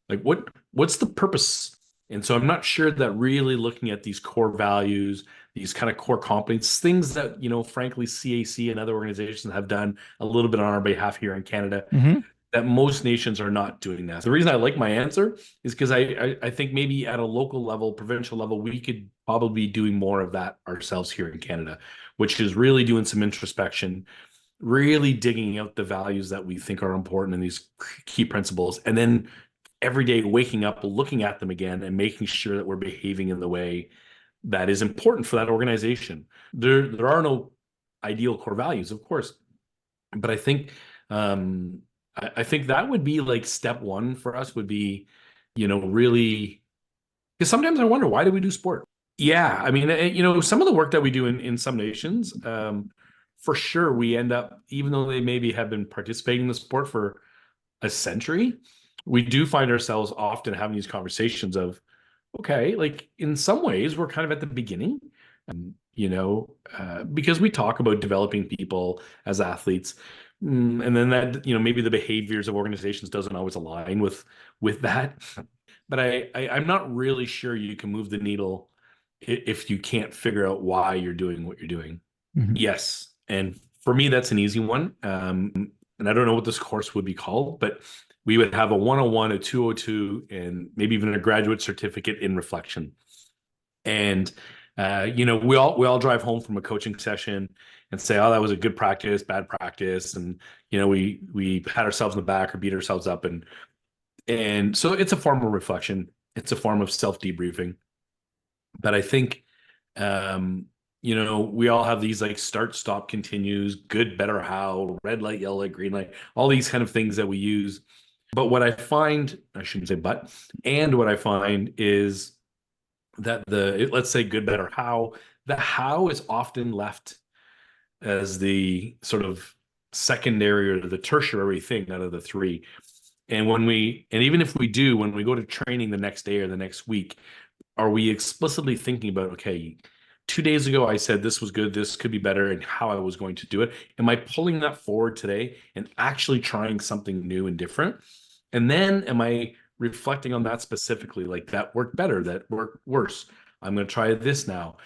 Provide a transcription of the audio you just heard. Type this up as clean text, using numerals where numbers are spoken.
Like what's the purpose? And so I'm not sure that really looking at these core values, these kind of core competencies, things that, frankly, CAC and other organizations have done a little bit on our behalf here in Canada, Hmm. that most nations are not doing that. The reason I like my answer is because I think maybe at a local level, provincial level, we could probably be doing more of that ourselves here in Canada, which is really doing some introspection, really digging out the values that we think are important in these key principles, and then every day waking up, looking at them again, and making sure that we're behaving in the way that is important for that organization. There are no ideal core values, of course, but um, I think that would be like step one for us would be, really because sometimes I wonder why do we do sport? Yeah, I mean, some of the work that we do in some nations, for sure, we end up, even though they maybe have been participating in the sport for a century, we do find ourselves often having these conversations of, okay, like in some ways, we're kind of at the beginning, because we talk about developing people as athletes. And then that, maybe the behaviors of organizations doesn't always align with that. But I'm not really sure you can move the needle if you can't figure out why you're doing what you're doing. Hmm. Yes. And for me, that's an easy one. And I don't know what this course would be called, but we would have a 101, a 202, and maybe even a graduate certificate in reflection. And we all drive home from a coaching session and say, "Oh, that was a good practice, bad practice," and we pat ourselves in the back or beat ourselves up, and so it's a form of reflection. It's a form of self debriefing. But I think, we all have these like start, stop, continues, good, better, how, red light, yellow light, green light, all these kind of things that we use. But what I find, I shouldn't say but, and what I find is that let's say good, better, how, the how is often left as the sort of secondary or the tertiary thing out of the three. And even if we do, when we go to training the next day or the next week, are we explicitly thinking about, okay, 2 days ago I said this was good, this could be better, and how I was going to do it? Am I pulling that forward today and actually trying something new and different? And then am I reflecting on that specifically, like that worked better, that worked worse? I'm going to try this now.